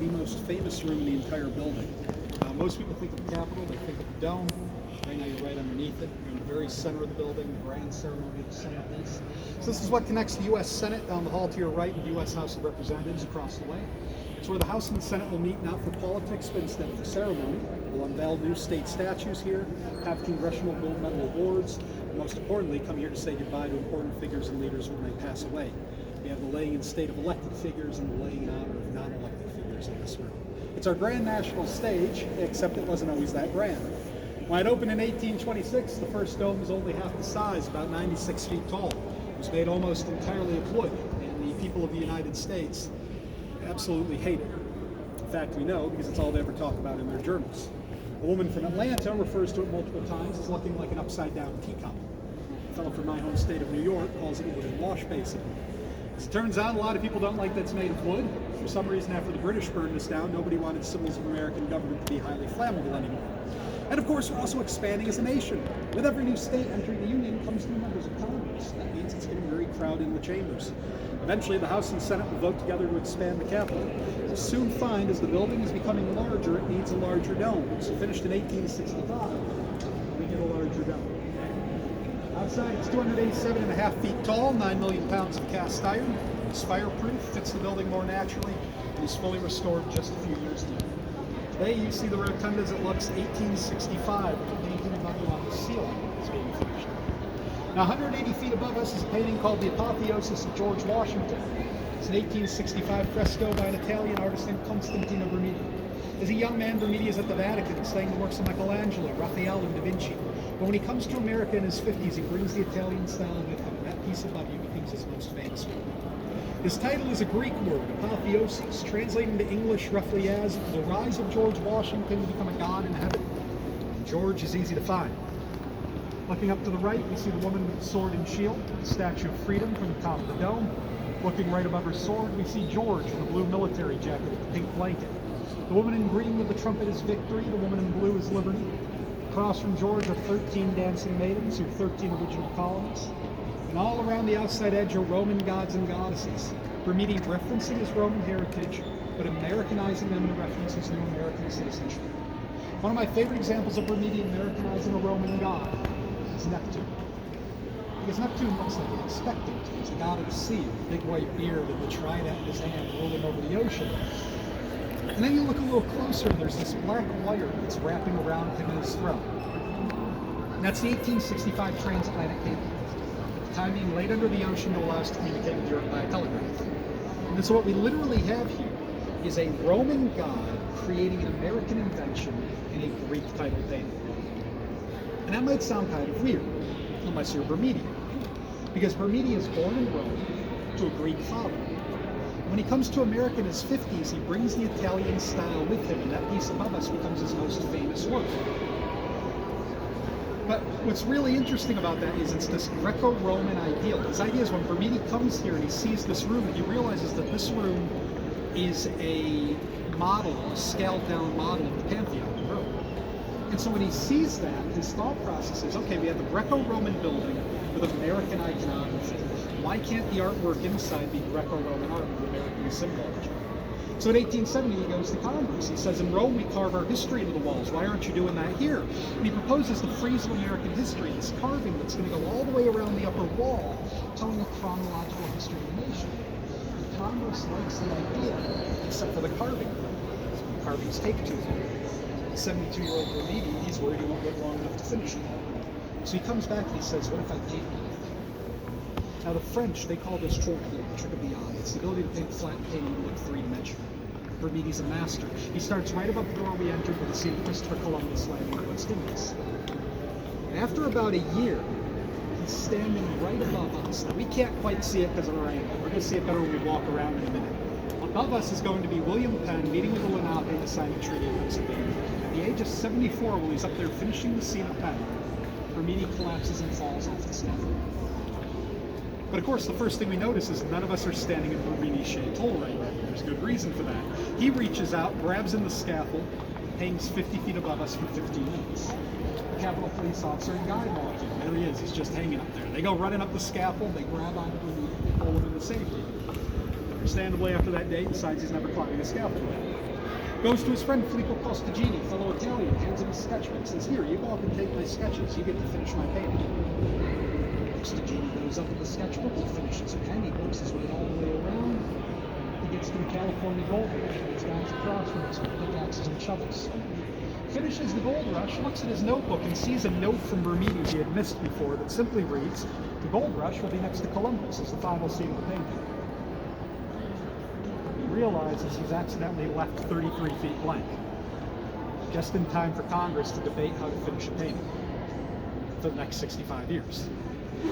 the most famous room in the entire building. Most people think of the Capitol, they think of the dome. Right now you're right underneath it. You're in the very center of the building, the grand ceremonial centerpiece. So this is what connects the U.S. Senate down the hall to your right and the U.S. House of Representatives across the way. It's where the House and the Senate will meet, not for politics, but instead for ceremony. We'll unveil new state statues here, have congressional gold medal awards, and most importantly, come here to say goodbye to important figures and leaders when they pass away. We have the laying in state of elected figures and the laying in honor of non-elected figures in this room. It's our grand national stage, except it wasn't always that grand. When it opened in 1826, the first dome was only half the size, about 96 feet tall. It was made almost entirely of wood, and the people of the United States absolutely hate it. In fact, we know because it's all they ever talk about in their journals. A woman from Atlanta refers to it multiple times as looking like an upside-down teacup. A fellow from my home state of New York calls it a wooden wash basin. As it turns out, a lot of people don't like that it's made of wood. For some reason, after the British burned us down, nobody wanted symbols of American government to be highly flammable anymore. And of course, we're also expanding as a nation. With every new state entering the Union comes new members of Congress. That means it's getting very crowded in the chambers. Eventually, the House and Senate will vote together to expand the Capitol. We'll soon find as the building is becoming larger, it needs a larger dome. So finished in 1865, we get a larger dome. Outside, it's 287.5 feet tall, 9 million pounds of cast iron. It's fireproof, fits the building more naturally, and is fully restored just a few years later. Today, you see the rotunda as it looks 1865, with the painting on the ceiling is being finished. Now, 180 feet above us is a painting called The Apotheosis of George Washington. It's an 1865 fresco by an Italian artist named Constantino Bermidi. As a young man, Bermidi is at the Vatican studying the works of Michelangelo, Raphael, and Da Vinci. But when he comes to America in his 50s, he brings the Italian style with him, and that piece above you becomes his most famous work. His title is a Greek word, apotheosis, translating to English roughly as the rise of George Washington to become a god in heaven. And George is easy to find. Looking up to the right, we see the woman with the sword and shield, the Statue of Freedom from the top of the dome. Looking right above her sword, we see George in the blue military jacket with the pink blanket. The woman in green with the trumpet is victory, the woman in blue is liberty. Across from George are 13 dancing maidens, your 13 original colonies. And all around the outside edge are Roman gods and goddesses. Bermidi referencing his Roman heritage, but Americanizing them to reference his new American citizenship. One of my favorite examples of Bermidi Americanizing a Roman god is Neptune. Because Neptune looks like an expectant. He's the god of the sea, with a big white beard and the trident in his hand rolling over the ocean. And then you look a little closer, and there's this black wire that's wrapping around him and his throat. And that's the 1865 transatlantic cable. The time being laid under the ocean to allow us to communicate with Europe by telegraph. And so what we literally have here is a Roman god creating an American invention in a Greek title painting. And that might sound kind of weird, unless you're Bermidi. Because Bermidi is born in Rome to a Greek father. When he comes to America in his 50s, he brings the Italian style with him, and that piece above us becomes his most famous work. But what's really interesting about that is it's this Greco-Roman ideal. His idea is when Bermidi comes here and he sees this room, he realizes that this room is a model, a scaled-down model of the Pantheon in Rome. And so when he sees that, his thought process is, okay, we have the Greco-Roman building with American iconography. Why can't the artwork inside be Greco-Roman art with American symbology? So in 1870, he goes to Congress. He says, in Rome, we carve our history into the walls. Why aren't you doing that here? And he proposes the frieze of American history, this carving that's going to go all the way around the upper wall, telling a chronological history of the nation. And Congress likes the idea, except for the carving. So carvings take too long. The 72-year-old Bermidi, he's worried he won't get long enough to finish it. So he comes back and he says, what if I paint it? Now the French, they call this trick the trick of the eye. It's the ability to paint a flat painting to look three-dimensional. Bermidi's a master. He starts right above the door we entered with the scene of Christopher Columbus landing in West Indies. And after about a year, he's standing right above us. Now we can't quite see it because of our angle. We're going to see it better when we walk around in a minute. Above us is going to be William Penn meeting with the Lenape to sign the Treaty of Pennsylvania. At the age of 74, while he's up there finishing the scene of Penn, Bermidi collapses and falls off the scaffold. But of course, the first thing we notice is none of us are standing in Bermidi's shaped hole right now. There's good reason for that. He reaches out, grabs in the scaffold, hangs 50 feet above us for 15 minutes. The Capitol Police officer and guide walk in. There he is. He's just hanging up there. They go running up the scaffold. They grab onto Bermidi. They pull him into safety. Understandably, after that day, he decides he's never climbing a scaffold again. Goes to his friend Filippo Costagini, fellow Italian, hands him a sketchbook, says, here, you go up and take my sketches, you get to finish my painting. Costagini goes up with the sketchbook, he finishes a pen, he works his way all the way around, he gets to the California Gold Rush, it's guys across from us with pickaxes and shovels. Finishes the gold rush, looks at his notebook and sees a note from Bermuda he had missed before that simply reads, the gold rush will be next to Columbus as the final scene of the painting. Realizes he's accidentally left 33 feet blank, just in time for Congress to debate how to finish a painting for the next 65 years.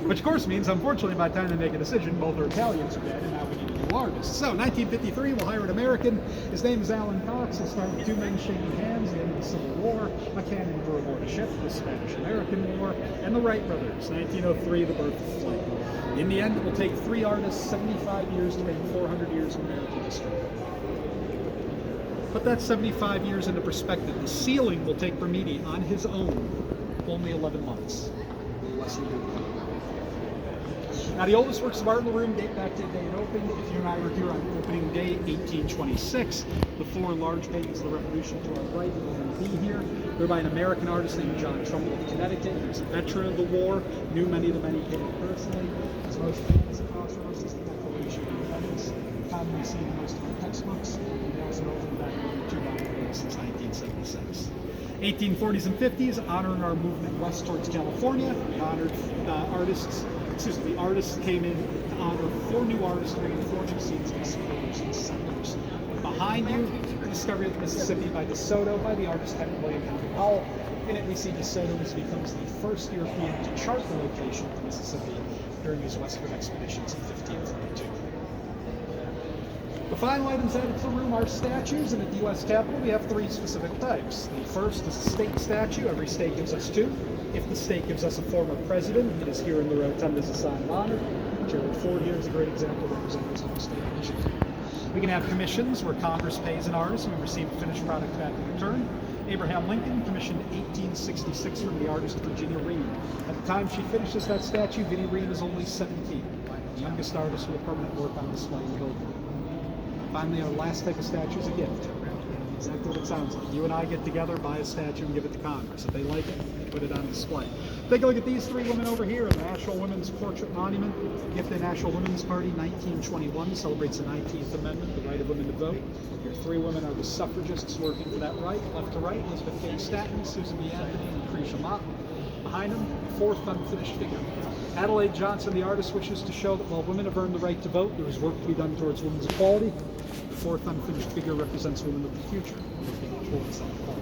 Which of course means, unfortunately, by the time they make a decision, both our Italians are dead and now we need a new artist. So, 1953, we'll hire an American. His name is Alan Cox. He'll start with two men shaking hands at the end of the Civil War, a cannon for aboard a ship, the Spanish-American War, and the Wright brothers, 1903, the birth of flight. In the end, it will take three artists 75 years to make 400 years of American history. Put that 75 years into perspective. The ceiling will take Bermidi on his own only 11 months. Less than that. Now, the oldest works of art in the room date back to the day it opened. If you and I were here on opening day, 1826, the four large paintings of the Revolution to our right are going to be here. They're by an American artist named John Trumbull of Connecticut. He was a veteran of the war, knew many of the men he painted personally. His most famous across from us is the Declaration of Independence, commonly seen in most of our textbooks. He also opened back in 2 days since 1976. 1840s and 50s, honoring our movement west towards California. We honored the artists came in to honor 4 new artists creating 4 new scenes as supporters and settlers. Behind you, the Discovery of the Mississippi by DeSoto, by the artist William Henry Powell. In it, we see DeSoto as he becomes the first European to chart the location of the Mississippi during his westward expeditions in 1542. The final items added to the room are statues, and at the U.S. Capitol we have 3 specific types. The first is a state statue. Every state gives us 2. If the state gives us a former president, it is here in the rotunda as a sign of honor. Gerald Ford here is a great example representing his home state of Michigan. We can have commissions where Congress pays an artist and we receive a finished product back in return. Abraham Lincoln commissioned 1866 from the artist Virginia Reed. At the time she finishes that statue, Vinnie Reed is only 17, the youngest artist with a permanent work on display in the building. Finally, our last type of statue is a gift. Exactly what it sounds like. You and I get together, buy a statue, and give it to Congress. If they like it, put it on display. Take a look at these 3 women over here. The National Women's Portrait Monument. Gift to the National Women's Party, 1921, celebrates the 19th Amendment, the right of women to vote. Your 3 women are the suffragists working for that right. Left to right, Elizabeth K. Stanton, Susan B. Anthony, and Lucretia Mott. Behind them, 4th unfinished figure. Adelaide Johnson, the artist, wishes to show that while women have earned the right to vote, there is work to be done towards women's equality. The 4th unfinished figure represents women of the future, working towards that equality.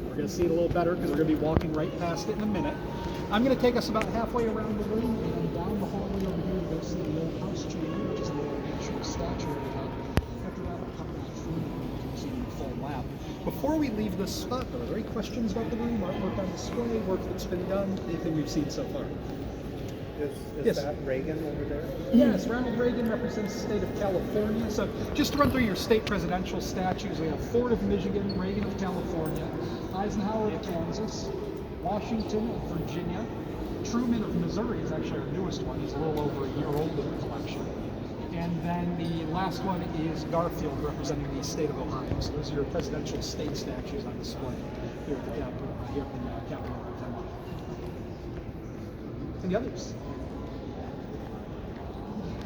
We're going to see it a little better because we're going to be walking right past it in a minute. I'm going to take us about halfway around the room and then down the hallway over here to go see the old house chamber, which is a little actual statue of the top. After that, we'll come back through and see the full lap. Before we leave this spot, are there any questions about the room, artwork on display, work that's been done, anything we've seen so far? Is that Reagan over there? Yes, Ronald Reagan represents the state of California. So just to run through your state presidential statues, we have Ford of Michigan, Reagan of California, Eisenhower of Kansas, Washington of Virginia, Truman of Missouri is actually our newest one. He's a little over a year old in the collection. And then the last one is Garfield, representing the state of Ohio. So those are your presidential state statues on display here at the Capitol, here in the Capitol Rotunda. Any others?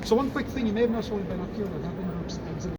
So one quick thing, you may have noticed when we've been up here, there have been groups exiting.